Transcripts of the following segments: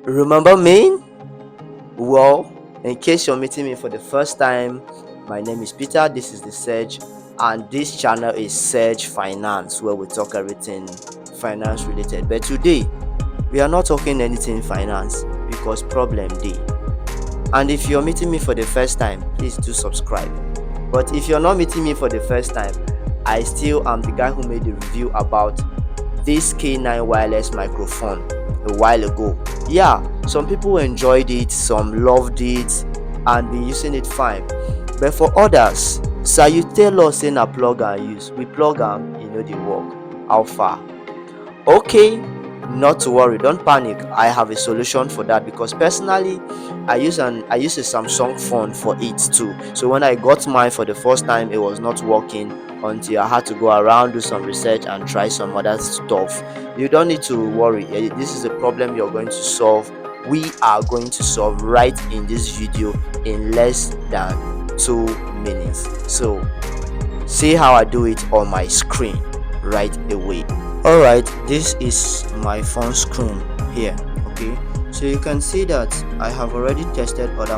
Remember me? Well, in case you're meeting me for the first time, my name is Peter. This is the Surge, and this channel is Surge Finance, where we talk everything finance related. But today, we are not talking anything finance because problem day. And if you're meeting me for the first time, please do subscribe. But if you're not meeting me for the first time, I still am the guy who made the review about this K9 wireless microphone a while ago. Yeah, some people enjoyed it, some loved it, and been using it fine. But for others, sir, you tell us in a plug and use. We plug and the work. How far? Okay, not to worry, don't panic. I have a solution for that because personally I use a Samsung phone for it too. So when I got mine for the first time, it was not working until I had to go around, do some research and try some other stuff. You don't need to worry. This is a problem you're going to solve. We are going to solve right in this video in less than 2 minutes. So see how I do it on my screen right away. Alright, this is my phone screen here. Okay, so you can see that I have already tested other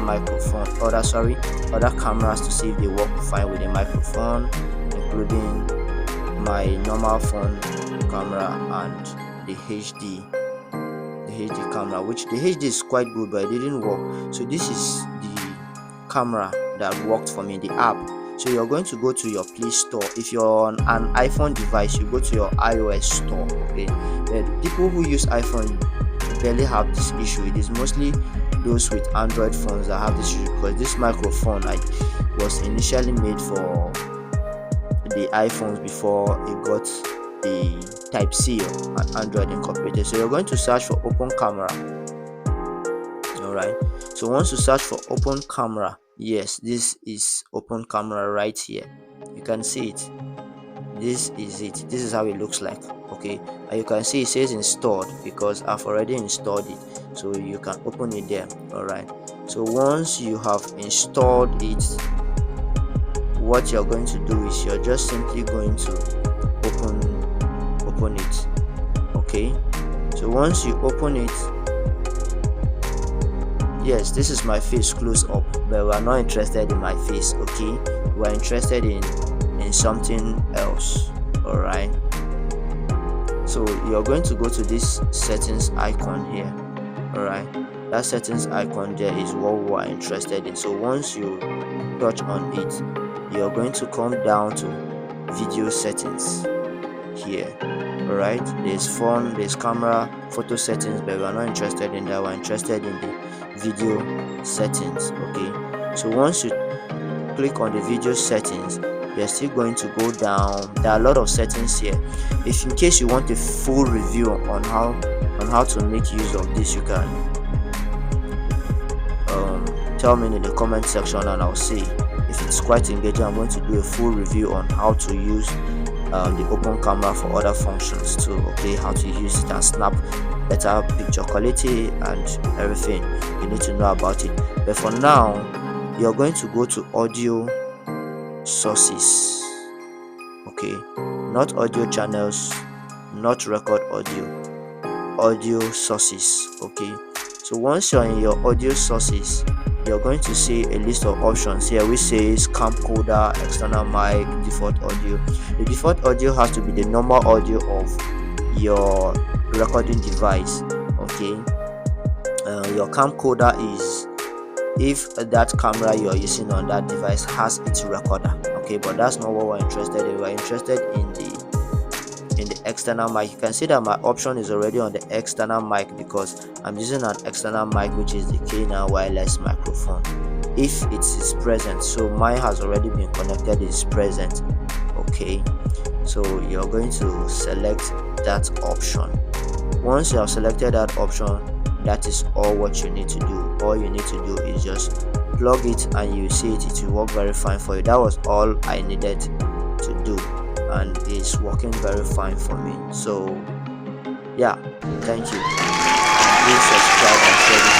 cameras to see if they work fine with the microphone, including my normal phone camera and the HD camera, which the HD is quite good, but it didn't work. So this is the camera that worked for me, the app. So you're going to go to your Play Store. If you're on an iPhone device, you go to your iOS store. Okay, the people who use iPhone barely have this issue. It is mostly those with Android phones that have this issue because this microphone was initially made for the iPhones before it got the Type C or Android incorporated. So you're going to search for open camera. Alright, so once you search for open camera, yes, this is open camera right here. You can see it. This is it. This is how it looks like. Okay, and you can see it says installed because I've already installed it, so you can open it there. Alright, so once you have installed it, what you're going to do is you're just simply going to open it. Okay, so once you open it, yes, this is my face close up, but we are not interested in my face. Okay, we are interested in something else. All right, so you're going to go to this settings icon here. All right, that settings icon there is what we are interested in. So once you touch on it, you're going to come down to video settings here. All right, there's phone, there's camera, photo settings, but we're not interested in that. We're interested in the video settings. Okay, so once you click on the video settings, you're still going to go down. There are a lot of settings here. If in case you want a full review on how to make use of this, you can tell me in the comment section and I'll see. If it's quite engaging, I'm going to do a full review on how to use the open camera for other functions too. Okay, how to use it and snap better picture quality and everything you need to know about it. But for now, you're going to go to audio sources. Okay, not audio channels, not record audio sources. Okay, so once you're in your audio sources, you're going to see a list of options here which says camcorder, external mic, default audio. The default audio has to be the normal audio of your recording device. Okay, your camcorder is if that camera you're using on that device has its recorder. Okay, but that's not what we're interested in. We're interested in the external mic. You can see that my option is already on the external mic because I'm using an external mic, which is the K9 wireless microphone. If it is present, so mine has already been connected, it's present. Okay, so you're going to select that option. Once you have selected that option, that is all what you need to do. All you need to do is just plug it and you see it will work very fine for you. That was all I needed to do and it's working very fine for me. So yeah, thank you, and please subscribe and share this